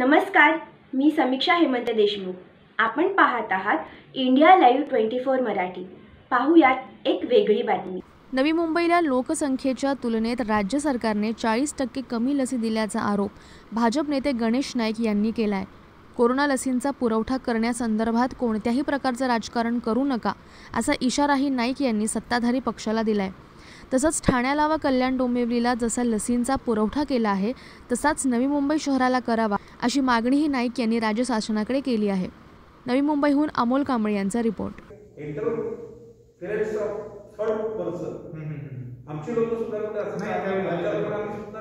नमस्कार, मी समीक्षा हेमंत देशमुख। आपण पाहत आहात इंडिया लाईव्ह 24 मराठी। पाहूयात एक वेगळी बातमी। नवी मुंबईला लोकसंख्येच्या तुलनेत राज्य सरकारने 40% कमी लसी दिल्याचा आरोप भाजप नेते गणेश नाईक यांनी केलाय। कोरोना लसींचा पुरवठा करण्यासंदर्भात कोणत्याही प्रकारचं राजकारण करू नका असा इशाराही नाईक यांनी सत्ताधारी पक्षाला दिलाय। तसंच ठाण्याला व कल्याण डोंबिवलीला जसा लसींचा पुरवठा केला आहे तसाच नवी मुंबई शहराला करावा अशी मागणीही नाईक यांनी राज्य शासनाकडे केली आहे। नवी मुंबईहून अमोल कांबळे यांचा रिपोर्ट। आमची लोक सुद्धा असं आम्ही सुद्धा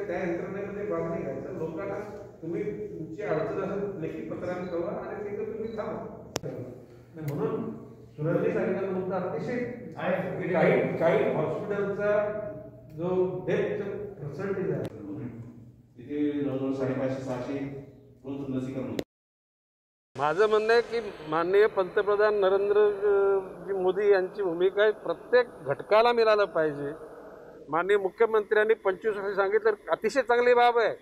त्या यंत्रणेमध्ये भाग नाही घ्यायचा। लोकांना तुम्ही तुमची अडचण असेल लेखी पत्राने कळवा आणि तिथे तुम्ही थांबा। म्हणून सुरजी सांगितलं मुद्दा अतिशय काही हॉस्पिटलचा जो डेथ पर्सेंटेज आहे तिथे जवळजवळ 550-600 रोज लसीकरण। माझं म्हणणं आहे की माननीय पंतप्रधान नरेंद्र मोदी यांची भूमिका आहे प्रत्येक घटकाला मिळालं पाहिजे। माननीय मुख्यमंत्र्यांनी 25 वर्ष सांगितलं, अतिशय चांगली बाब आहे।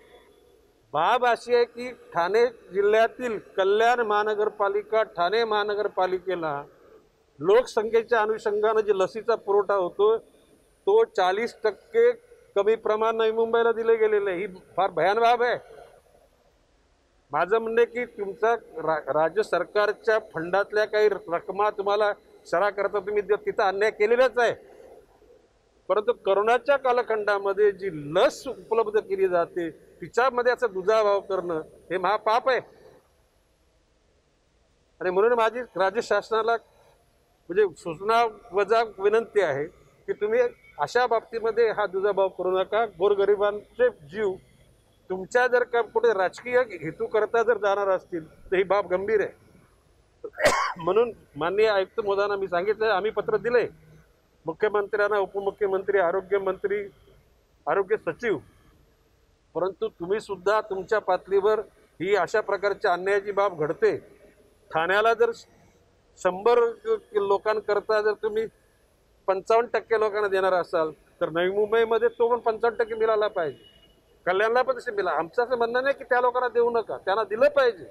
बाब अशी आहे की ठाणे जिल्ह्यातील कल्याण महानगरपालिका ठाणे महानगरपालिकेला लोकसंख्येच्या अनुषंगाने जे लसीचा पुरवठा होतो तो 40% कमी प्रमाण नवी मुंबईला दिले गेलेले आहे। ही फार भयानक बाब आहे। माझं म्हणणं आहे की तुमचा राज्य सरकारच्या फंडातल्या काही रकमा तुम्हाला सरा करता तुम्ही तिथं अन्याय केलेलाच आहे, परंतु कोरोनाच्या कालखंडामध्ये जी लस उपलब्ध केली जाते तिच्यामध्ये असा दुजाभाव करणं हे महापाप आहे। आणि म्हणून माझी राज्य शासनाला म्हणजे सूचना वजा विनंती आहे की तुम्ही अशा बाबतीमध्ये हा दुजाभाव करू नका। गोरगरिबांचे जीव तुमच्या जर का कुठे राजकीय हेतू करता जर जाणार असतील तर ही बाब गंभीर आहे। म्हणून माननीय आयुक्त महोदयांना मी सांगितलं, आम्ही पत्र दिले मुख्यमंत्र्यांना, उपमुख्यमंत्री, आरोग्यमंत्री, आरोग्य सचिव, परंतु तुम्ही सुद्धा तुमच्या पातळीवर ही अशा प्रकारच्या अन्यायाची बाब घडते। ठाण्याला जर 100 लोकांकरता जर तुम्ही 55% लोकांना देणार असाल तर नवी मुंबईमध्ये तो पण 55% मिळाला पाहिजे। कल्याणला पण तसे मिळाला। आमचं असं म्हणणं नाही की त्या लोकांना देऊ नका, त्यांना दिलं पाहिजे,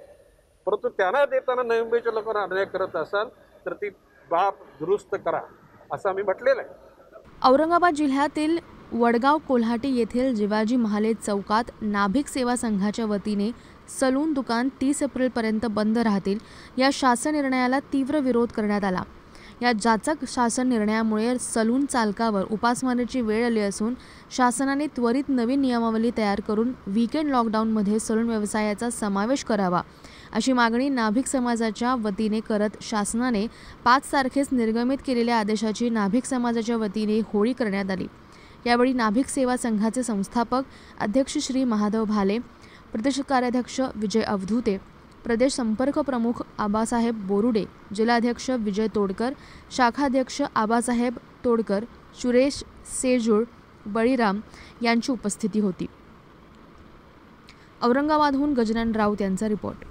परंतु त्यांना देताना नवी मुंबईच्या लोकांना अन्याय करत असाल तर ती बाब दुरुस्त करा असं आम्ही म्हटलेलं आहे। औरंगाबाद जिल्ह्यातील वडगाव कोल्हाटी येथील जिवाजी महाले चौकात नाभिक सेवा संघाच्या वतीने सलून दुकान 30 एप्रिलपर्यंत बंद राहतील या शासन निर्णयाला तीव्र विरोध करण्यात आला। या जाचक शासन निर्णयामुळे सलून चालकावर उपासमारीची वेळ आली असून शासनाने त्वरित नवीन नियमावली तयार करून वीकेंड लॉकडाऊनमध्ये सलून व्यवसायाचा समावेश करावा अशी मागणी नाभिक समाजाच्या वतीने करत शासनाने 5 तारखेस निर्गमित केलेल्या आदेशाची नाभिक समाजाच्या वतीने होळी करण्यात आली। यावेळी नाभिक सेवा संघाचे संस्थापक अध्यक्ष श्री महादेव भाले, प्रदेश कार्याध्यक्ष विजय अवधूते, प्रदेश संपर्क प्रमुख आबासाहेब बोरुडे, जिल्हाध्यक्ष विजय तोडकर, शाखाध्यक्ष आबासाहेब तोडकर, सुरेश सेजूळ, बळीराम यांची उपस्थिती होती। औरंगाबादहून गजानन राऊत यांचा रिपोर्ट।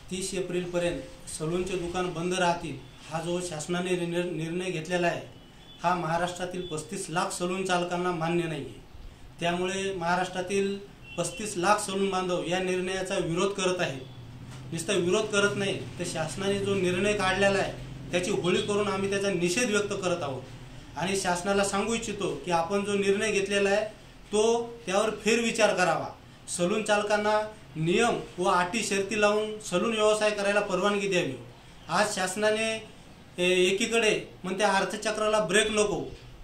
30 एप्रिलपर्यंत सलूनचे दुकान बंद राहतील हा जो शासनाने निर्णय घेतलेला आहे हा महाराष्ट्रातील 35 लाख सलून चालकांना मान्य नाही आहे। त्यामुळे महाराष्ट्रातील 35 लाख सलून बांधव या निर्णयाचा विरोध करत आहेत। नुसता विरोध करत नाही तर शासनाने जो निर्णय काढलेला आहे त्याची होळी करून आम्ही त्याचा निषेध व्यक्त करत आहोत आणि शासनाला सांगू इच्छितो की आपण जो निर्णय घेतलेला आहे तो त्यावर फेरविचार करावा। सलून चालकांना नियम व अटी शर्ती लावून सलून व्यवसाय करायला परवानगी द्यावी। आज शासनाने एकीकडे म्हणते अर्थचक्राला ब्रेक नको,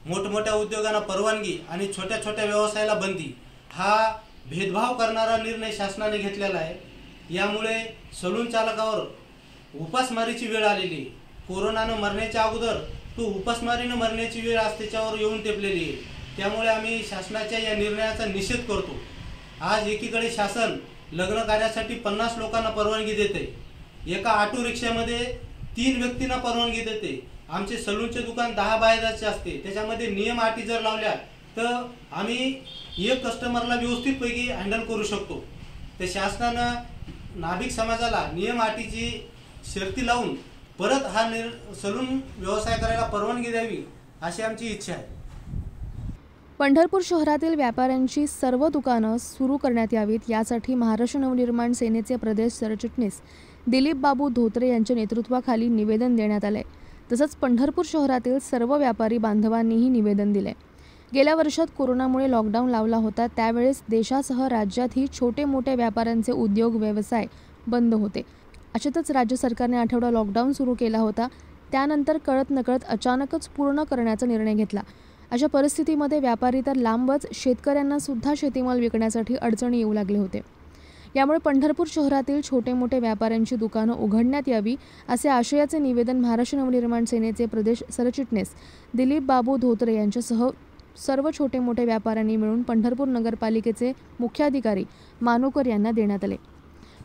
मोठमोठ्या उद्योगांना परवानगी आणि छोट्या छोट्या व्यवसायाला बंदी, हा भेदभाव करणारा निर्णय शासनाने घेतलेला आहे। यामुळे सलून चालकावर उपासमारीची वेळ आलेली आहे। कोरोनानं मरण्याच्या अगोदर तो उपासमारीनं मरण्याची वेळ आज त्याच्यावर येऊन टेपलेली आहे। त्यामुळे आम्ही शासनाच्या या निर्णयाचा निषेध करतो। आज एकीकडे शासन लग्न कार्यासाठी 50 लोकांना परवानगी देते, एका ऑटो रिक्षामध्ये 3 व्यक्तींना परवानगी देते। आमचे सलूनचे दुकान 10 बाय 10चे असते, त्याच्यामध्ये नियम अटी जर लावल्या तर आम्ही एक कस्टमरला व्यवस्थितपैकी हँडल करू शकतो। तर शासनानं नाभिक समाजाला नियम अटीची शर्ती लावून परत हा सलून व्यवसाय करायला परवानगी द्यावी अशी आमची इच्छा आहे। पंढरपूर शहरातील व्यापाऱ्यांची सर्व दुकानं सुरू करण्यात यावीत यासाठी महाराष्ट्र नवनिर्माण सेनेचे प्रदेश सरचिटणीस दिलीप बाबू धोत्रे यांच्या नेतृत्वाखाली निवेदन देण्यात आले. तसंच पंढरपूर शहरातील सर्व व्यापारी बांधवांनीही निवेदन दिले. गेल्या वर्षात कोरोनामुळे लॉकडाऊन लावला होता, त्यावेळेस देशासह राज्यातही छोटे मोठे व्यापाऱ्यांचे उद्योग व्यवसाय बंद होते. अशातच राज्य सरकारने आठवडा लॉकडाऊन सुरू केला होता. त्यानंतर कळत नकळत अचानकच पूर्ण करण्याचा निर्णय घेतला. अशा परिस्थितीमध्ये व्यापारी तर लांबच, शेतकऱ्यांना सुद्धा शेतीमाल विकण्यासाठी अडचणी येऊ लागले होते. यामुळे पंढरपूर शहरातील छोटे मोठे व्यापाऱ्यांची दुकानं उघडण्यात यावी असे आशयाचे निवेदन महाराष्ट्र नवनिर्माण सेनेचे प्रदेश सरचिटणीस दिलीप बाबू धोत्रे यांच्यासह सर्व छोटे मोठे व्यापाऱ्यांनी मिळून पंढरपूर नगरपालिकेचे मुख्याधिकारी मानोकर यांना देण्यात आले.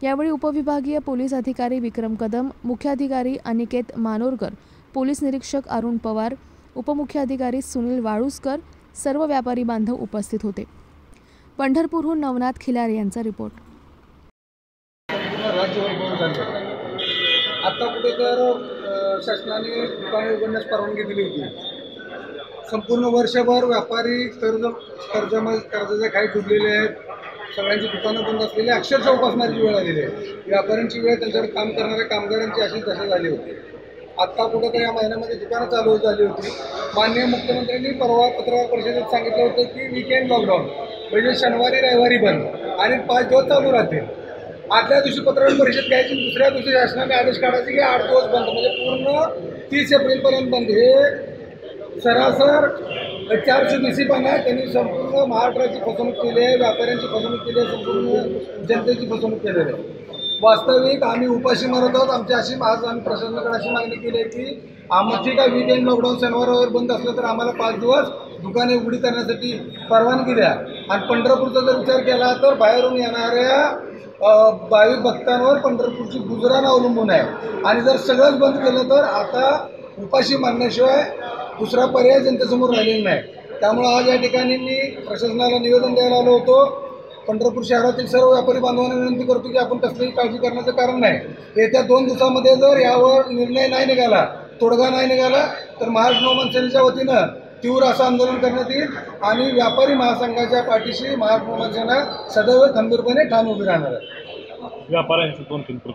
यावेळी उपविभागीय पोलीस अधिकारी विक्रम कदम, मुख्याधिकारी अनिकेत मानोरकर, पोलीस निरीक्षक अरुण पवार, उपमुख्याधिकारी सुनील वाळुसकर, सर्व व्यापारी बांधव उपस्थित होते. पंढरपूरहून नवनाथ खिलारे यांचा रिपोर्ट. आता कुठे तर शासनाने दुकाने उघडण्यास परवानगी दिली होती. संपूर्ण वर्षभर व्यापारी कर्जाच्या खाली डुबलेले आहेत. सगळ्यांची दुकानं बंद असलेली, अक्षरशः उपासमारीची वेळ आलेली आहे. व्यापाऱ्यांची वेळ, त्यांच्याकडे काम करणाऱ्या कामगारांची अशीच दशा झाली होती. आत्ता कुठं तर या महिन्यामध्ये दुकानं चालू झाली होती. माननीय मुख्यमंत्र्यांनी परवा पत्रकार परिषदेत सांगितलं होतं की वीकेंड लॉकडाऊन म्हणजे शनिवारी रविवारी बंद आणि 5 दिवस चालू राहतील. आदल्या दिवशी पत्रकार परिषद घ्यायची, दुसऱ्या दिवशी शासनाने आदेश काढायचे की 8 दिवस बंद, म्हणजे पूर्ण 30 एप्रिलपर्यंत बंद. हे सरासर 400 दिसीपान आहे. त्यांनी संपूर्ण महाराष्ट्राची फसवणूक केली आहे, व्यापाऱ्यांची फसवणूक केली आहे, संपूर्ण जनतेची फसवणूक केलेली आहे. वास्तविक आम्ही उपाशी मरत आहोत. आज आम्ही प्रशासनाकडे अशी मागणी केली आहे की आमची काय वीकेंड लॉकडाऊन शनिवार बंद असलं तर आम्हाला 5 दिवस दुकाने उघडी करण्यासाठी परवानगी द्या. आणि पंढरपूरचा जर विचार केला तर बाहेरून येणाऱ्या भाविक भक्तांवर पंढरपूरची गुजराण अवलंबून आहे. आणि जर सगळंच बंद केलं तर आता उपाशी मारण्याशिवाय दुसरा पर्याय जनतेसमोर राहिलेला नाही. त्यामुळे आज या ठिकाणी मी प्रशासनाला निवेदन द्यायला आलो होतो. पंढरपूर शहरातील सर्व व्यापारी बांधवांना विनंती करतो की आपण कसलीही काळजी करण्याचं कारण नाही. येत्या 2 दिवसामध्ये जर यावर निर्णय नाही निघाला, तोडगा नाही निघाला तर महाराष्ट्र नवनिर्माण सेनेच्या वतीनं तीव्र असं आंदोलन करण्यात येईल आणि व्यापारी महासंघाच्या पाठीशी महाराष्ट्र नवनिर्माण सेना सदैव खंबीरपणे ठाम उभी राहणार आहे. व्यापाऱ्यांची 2-3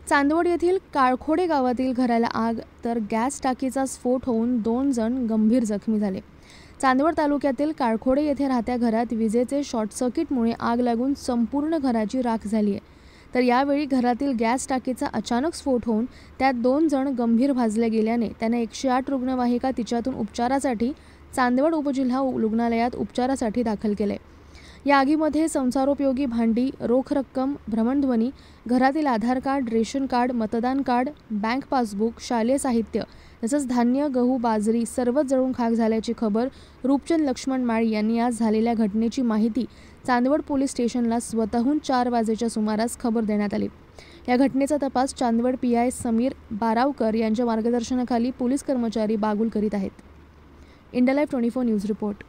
चांदवड येथील काळखोडे गावातील घराला आग तर गॅस टाकीचा स्फोट होऊन 2 जण गंभीर जखमी झाले. चांदवड तालुक्यातील काळखोडे येथे राहत्या घरात विजेचे शॉर्टसर्किटमुळे आग लागून संपूर्ण घराची राख झाली आहे. तर यावेळी घरातील गॅस टाकीचा अचानक स्फोट होऊन त्यात 2 जण गंभीर भाजले गेल्याने त्यांना 108 रुग्णवाहिका तिच्यातून उपचारासाठी चांदवड उपजिल्हा रुग्णालयात उपचारासाठी दाखल केले. या आगीमध्ये संसारोपयोगी भांडी, रोख रक्कम, भ्रमणध्वनी, घरातील आधार कार्ड, रेशन कार्ड, मतदान कार्ड, बँक पासबुक, शालेय साहित्य तसंच धान्य, गहू, बाजरी सर्वच जळून खाक झाल्याची खबर रूपचंद लक्ष्मण माळी यांनी आज झालेल्या घटनेची माहिती चांदवड पोलीस स्टेशनला स्वतःहून 4 वाजेच्या सुमारास खबर देण्यात आली. या घटनेचा तपास चांदवड PI समीर बारावकर यांच्या मार्गदर्शनाखाली पोलीस कर्मचारी बागुल करीत आहेत. India live 24 news report.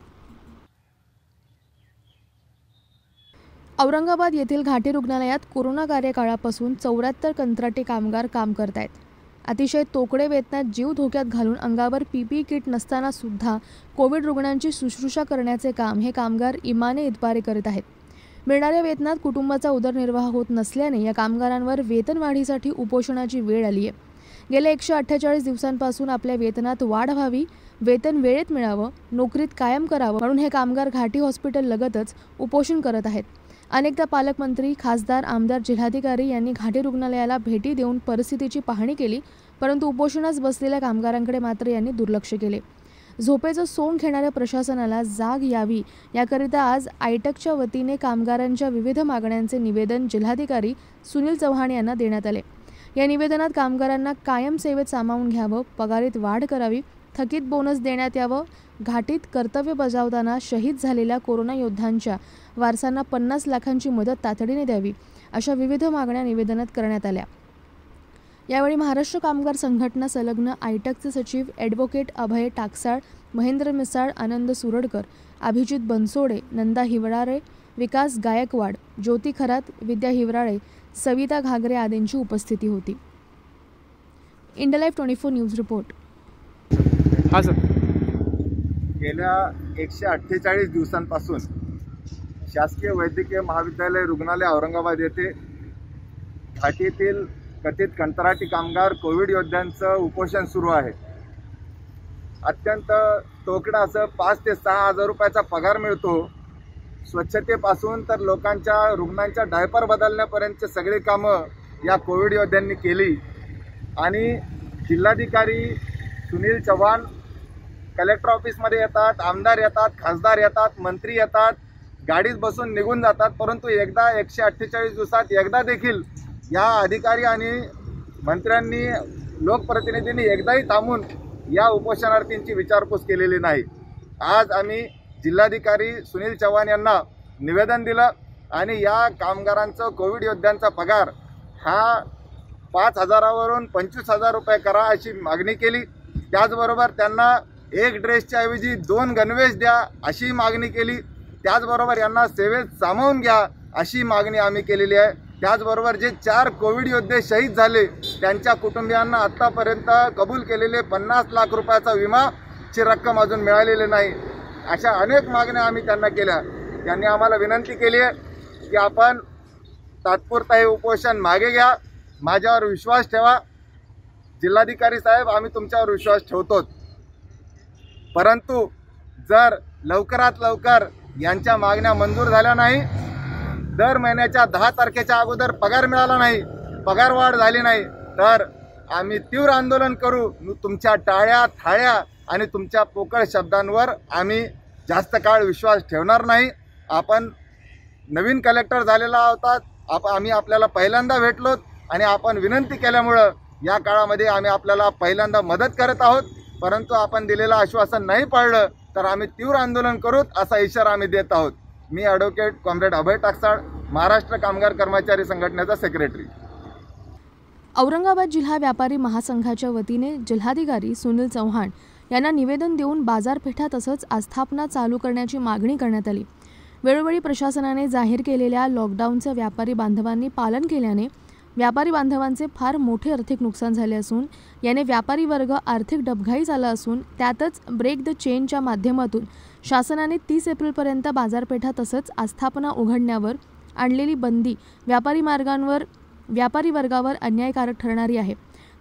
Aurangabad येथील घाटी रुग्णालयात कोरोना कार्यकाळापासून 74 कंत्राटी कामगार काम करत आहेत. अतिशय तोकडे वेतनात जीव धोक्यात घालून अंगावर PPE किट नसताना सुद्धा कोविड रुग्णांची शुश्रूषा करण्याचे काम हे कामगार इमाने इतबारे करीत आहेत. मिळणाऱ्या वेतनात कुटुंबाचा उदरनिर्वाह होत नसल्याने या कामगारांवर वेतनवाढीसाठी उपोषणाची वेळ आली आहे. गेल्या 148 दिवसांपासून आपल्या वेतनात वाढ व्हावी, वेतन वेळेत मिळावं, नोकरीत कायम करावं म्हणून हे कामगार घाटी हॉस्पिटल लगतच उपोषण करत आहेत. अनेकदा पालकमंत्री, खासदार, आमदार, जिल्हाधिकारी यांनी घाटी रुग्णालयाला भेटी देऊन परिस्थितीची पाहणी केली, परंतु उपोषणास बसलेल्या कामगारांकडे मात्र यांनी दुर्लक्ष केले. झोपेचं सोंग घेणाऱ्या प्रशासनाला जाग यावी याकरिता आज आयटकच्या वतीने कामगारांच्या विविध मागण्यांचे निवेदन जिल्हाधिकारी सुनील चव्हाण यांना देण्यात आले. या निवेदनात कामगारांना कायम सेवेत सामावून घ्यावं, पगारीत वाढ करावी, थकीत बोनस देण्यात यावं, घाटीत कर्तव्य बजावताना शहीद झालेल्या कोरोना योद्ध्यांच्या वारसांना 50 लाखांची मदत तातडीने द्यावी, अशा विविध मागण्या निवेदनात करण्यात आल्या. यावेळी महाराष्ट्र कामगार संघटना संलग्न आयटकचे सचिव ॲडव्होकेट अभय टाकसाळ, महेंद्र मिसाळ, आनंद सुरडकर, अभिजित बनसोडे, नंदा हिवराळे, विकास गायकवाड, ज्योती खरात, विद्या हिवराळे, सविता घागरे आदींची उपस्थिती होती. India live 24 news report. हां सर, गेल्या 148 दिवसांपासून शासकीय वैद्यकीय महाविद्यालय रुग्णालय औरंगाबाद येथे घाटीतील कथित कंत्राटी कामगार कोविड योद्ध्यांचं उपोषण सुरू आहे। अत्यंत तोकडा असं 5 ते 6 हजार रुपयाचा पगार मिळतो। स्वच्छतेपासून तर लोकांच्या रुग्णांच्या डायपर बदलण्यापर्यंतचे सगळे कामं या कोविड योद्ध्यांनी केली आणि जिल्हाधिकारी सुनील चव्हाण कलेक्टर ऑफिसमध्ये येतात, आमदार येतात, खासदार येतात, मंत्री येतात, गाडीत बसून निघून जातात, परंतु एकदा 148 दिवसात एकदा देखील या अधिकारी आणि मंत्र्यांनी लोकप्रतिनिधींनी एकदाही थांबून या उपोषणार्थींची विचारपूस केलेली नाही। आज आम्ही जिल्हाधिकारी सुनील चव्हाण यांना निवेदन दिलं आणि या कामगारांचं कोविड योद्ध्यांचा पगार हा 5,000 वरून 25,000 रुपये करा अशी मागणी केली। त्याचबरोबर त्यांना एक ड्रेसच्या ऐवजी 2 गणवेश द्या अशी मागणी केली। त्याचबरोबर यांना सेवेत सामावून घ्या अशी मागणी आम्ही केलेली आहे। त्याचबरोबर जे 4 कोविड योद्धे शहीद झाले त्यांच्या कुटुंबियांना आत्तापर्यंत कबूल केलेले 50 लाख रुपयाचा विमाची रक्कम अजून मिळालेली नाही। अशा अनेक मागण्या आम्ही त्यांना केल्या। त्यांनी आम्हाला विनंती केली आहे की आपण तात्पुरता हे उपोषण मागे घ्या, माझ्यावर विश्वास ठेवा। जिल्हाधिकारी साहेब, आम्ही तुमच्यावर विश्वास ठेवतो, परंतु जर लवकरात लवकर यांच्या मागण्या मंजूर झाल्या नाही, दर महिन्याच्या 10 तारखेच्या अगोदर पगार मिळाला नाही, पगारवाढ झाली नाही, तर आम्ही तीव्र आंदोलन करू। तुमच्या टाळ्या थाळ्या आणि तुमच्या पोकळ शब्दांवर आम्ही जास्त काळ विश्वास ठेवणार नाही। आपण नवीन कलेक्टर झालेला होता, आम्ही आपल्याला पहिल्यांदा भेटलो आणि आपण विनंती केल्यामुळं या काळामध्ये आम्ही आपल्याला पहिल्यांदा मदत करत आहोत, परंतु आपण दिलेलं आश्वासन नाही पाळलं तर आम्ही तीव्र आंदोलन करू असा इशारा आम्ही देत आहोत। मी ॲडव्होकेट कॉम्रेड अभय टाकसाळ, महाराष्ट्र कामगार कर्मचारी संघटनेचा सेक्रेटरी। औरंगाबाद जिल्हा व्यापारी महासंघाच्या वतीने जिल्हाधिकारी सुनील चव्हाण यांना निवेदन देऊन बाजारपेठा तसंच आस्थापना चालू करण्याची मागणी करण्यात आली। वेळोवेळी प्रशासनाने जाहीर केलेल्या लॉकडाऊनचं व्यापारी बांधवांनी पालन केल्याने व्यापारी बांधवांचे फार मोठे आर्थिक नुकसान झाले असून याने व्यापारी वर्ग आर्थिक डबघाईस आला असून त्यातच ब्रेक द चेनच्या माध्यमातून शासनाने 30 एप्रिलपर्यंत बाजारपेठा तसंच आस्थापना उघडण्यावर आणलेली बंदी व्यापारी वर्गावर अन्यायकारक ठरणारी आहे।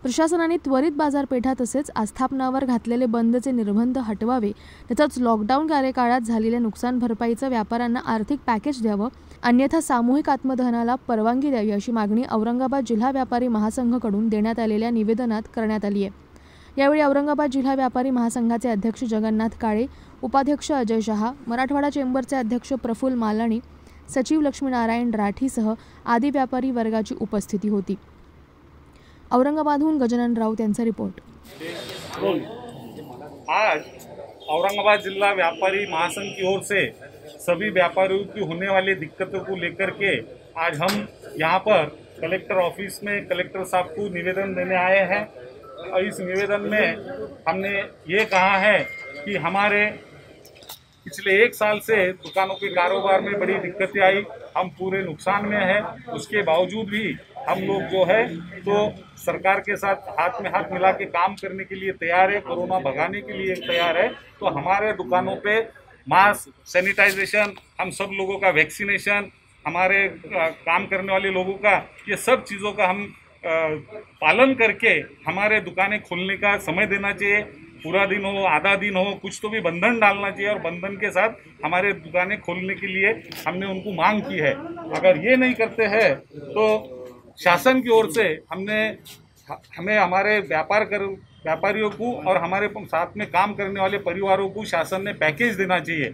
प्रशासनाने त्वरित बाजारपेठा तसेच आस्थापनावर घातलेले बंदचे निर्बंध हटवावे, तसंच लॉकडाऊन कार्यकाळात झालेल्या नुकसान भरपाईचं व्यापाऱ्यांना आर्थिक पॅकेज द्यावं, अन्यथा सामूहिक आत्मदहनाला परवानगी द्यावी अशी मागणी औरंगाबाद जिल्हा व्यापारी महासंघाकडून देण्यात आलेल्या निवेदनात करण्यात आली आहे। यावेळी औरंगाबाद जिल्हा व्यापारी महासंघाचे अध्यक्ष जगन्नाथ काळे, उपाध्यक्ष अजय शहा, मराठवाडा चेंबरचे अध्यक्ष प्रफुल्ल मालाणी, सचिव लक्ष्मीनारायण राठीसह आदी व्यापारी वर्गाची उपस्थिती होती। औरंगाबादहून गजानन राऊत यांचा रिपोर्ट। आज औरंगाबाद जिला व्यापारी महासंघ की ओर से सभी व्यापारियों की होने वाली दिक्कतों को लेकर के आज हम यहाँ पर कलेक्टर ऑफिस में कलेक्टर साहब को निवेदन देने आए हैं। और इस निवेदन में हमने ये कहा है कि हमारे पिछले 1 साल से दुकानों के कारोबार में बड़ी दिक्कतें आई, हम पूरे नुकसान में हैं। उसके बावजूद भी हम लोग जो है तो सरकार के साथ हाथ में हाथ मिला के काम करने के लिए तैयार है, कोरोना भगाने के लिए तैयार है। तो हमारे दुकानों पे मास्क, सैनिटाइजेशन, हम सब लोगों का वैक्सीनेशन, हमारे काम करने वाले लोगों का, ये सब चीज़ों का हम पालन करके हमारे दुकानें खोलने का समय देना चाहिए। पूरा दिन हो, आधा दिन हो, कुछ तो भी बंधन डालना चाहिए और बंधन के साथ हमारे दुकानें खोलने के लिए हमने उनको मांग की है। अगर ये नहीं करते हैं तो शासन की ओर से हमें हमारे व्यापारियों को और हमारे साथ में काम करने वाले परिवारों को शासन ने पैकेज देना चाहिए।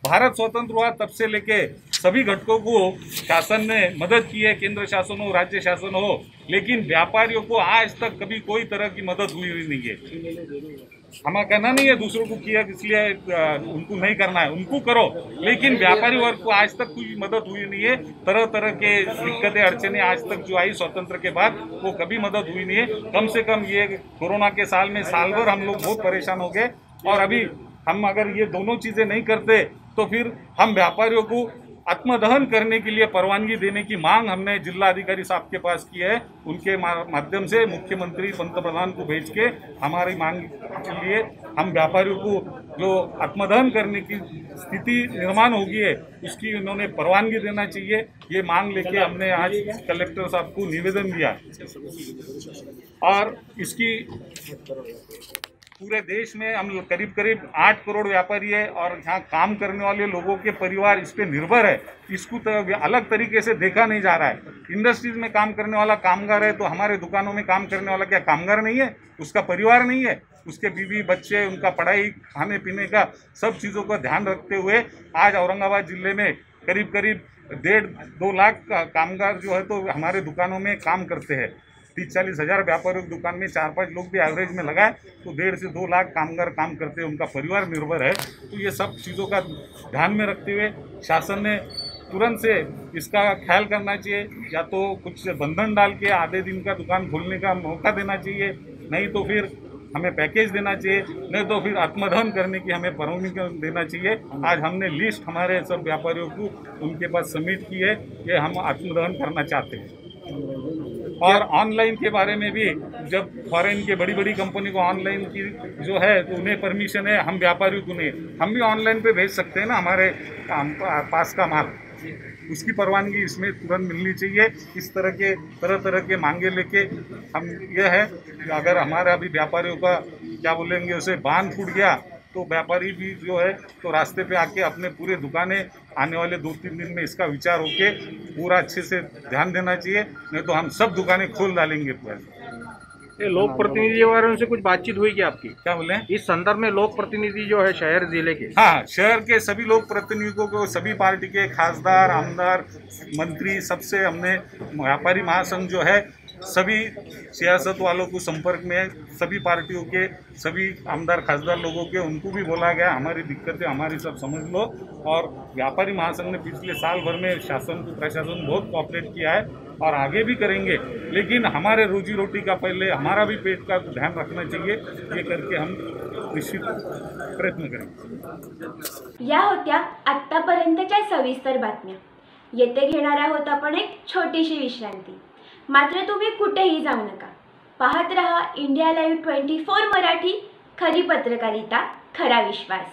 भारत स्वतंत्र हुआ तब से लेके सभी घटकों को शासन ने मदद की है, केंद्र शासन हो, राज्य शासन हो, लेकिन व्यापारियों को आज तक कभी कोई तरह की मदद हुई नहीं है। हमें कहना नहीं है दूसरों को किया इसलिए उनको नहीं करना है, उनको करो, लेकिन व्यापारी वर्ग को आज तक कोई मदद हुई नहीं है। तरह तरह के दिक्कतें अड़चने आज तक जो आई स्वतंत्र के बाद वो कभी मदद हुई नहीं है। कम से कम ये कोरोना के साल में साल भर हम लोग बहुत परेशान हो गए और अभी हम अगर ये दोनों चीज़ें नहीं करते तो फिर हम व्यापारियों को आत्मदहन करने के लिए परवानगी देने की मांग हमने जिला अधिकारी साहब के पास की है। उनके माध्यम से मुख्यमंत्री पंतप्रधान को भेज के हमारी मांग के लिए हम व्यापारियों को जो आत्मदहन करने की स्थिति निर्माण होगी है उसकी उन्होंने परवानगी देना चाहिए। ये मांग लेके हमने आज कलेक्टर साहब को निवेदन दिया और इसकी पूरे देश में हम करीब 8 करोड़ व्यापारी है और यहाँ काम करने वाले लोगों के परिवार इस पे निर्भर है। इसको तो अलग तरीके से देखा नहीं जा रहा है। इंडस्ट्रीज में काम करने वाला कामगार है तो हमारे दुकानों में काम करने वाला क्या कामगार नहीं है? उसका परिवार नहीं है? उसके बीवी बच्चे, उनका पढ़ाई, खाने पीने का सब चीज़ों का ध्यान रखते हुए आज औरंगाबाद जिले में करीब 1.5-2 लाख कामगार जो है तो हमारे दुकानों में काम करते हैं। 30-40 हज़ार व्यापारियों की दुकान में 4-5 लोग भी एवरेज में लगाए तो 1.5 से 2 लाख कामगार काम करते हैं, उनका परिवार निर्भर है। तो ये सब चीज़ों का ध्यान में रखते हुए शासन ने तुरंत से इसका ख्याल करना चाहिए, या तो कुछ बंधन डाल के आधे दिन का दुकान खोलने का मौका देना चाहिए, नहीं तो फिर हमें पैकेज देना चाहिए, नहीं तो फिर आत्मदहन करने की हमें परमिशन देना चाहिए। आज हमने लिस्ट हमारे सब व्यापारियों को उनके पास सबमिट की है कि हम आत्मदहन करना चाहते हैं। और ऑनलाइन के बारे में भी जब फॉरेन के बड़ी कंपनी को ऑनलाइन की जो है तो उन्हें परमिशन है, हम व्यापारियों को नहीं, हम भी ऑनलाइन पे भेज सकते हैं ना हमारे पास का माल, उसकी परवानगी इसमें तुरंत मिलनी चाहिए। इस तरह के मांगे लेके हम यह है कि अगर हमारा भी व्यापारियों का क्या बोलेंगे उसे बांध फूट गया तो व्यापारी भी जो है तो रास्ते पे आके अपने पूरे दुकानें आने वाले 2-3 दिन में इसका विचार होके पूरा अच्छे से ध्यान देना चाहिए, नहीं तो हम सब दुकानें खोल डालेंगे पूरा। ये लोक प्रतिनिधि वालों से कुछ बातचीत हुई क्या आपकी? क्या बोले? इस संदर्भ में लोक प्रतिनिधि जो है शहर जिले के, हाँ, शहर के सभी लोक प्रतिनिधियों को, सभी पार्टी के खासदार, आमदार, मंत्री, सबसे हमने व्यापारी महासंघ जो है सभी सियासत वालों को संपर्क में, सभी पार्टियों के सभी आमदार खासदार लोगों के उनको भी बोला गया हमारी दिक्कतें हमारी सब समझ लो। और व्यापारी महासंघ ने पिछले साल भर में शासन को प्रशासन बहुत कोऑपरेट किया है और आगे भी करेंगे, लेकिन हमारे रोजी रोटी का पहले हमारा भी पेट का ध्यान रखना चाहिए। ये करके हम निश्चित प्रयत्न करेंगे। या होत्या आत्तापर्यंतच्या सविस्तर बातम्या। येथे घेणार आहोत आपण एक छोटीशी विश्रांती। मात्र तुम्ही कुठेही जाऊ नका, पाहत रहा इंडिया लाईव्ह 24 मराठी, खरी पत्रकारिता, खरा विश्वास।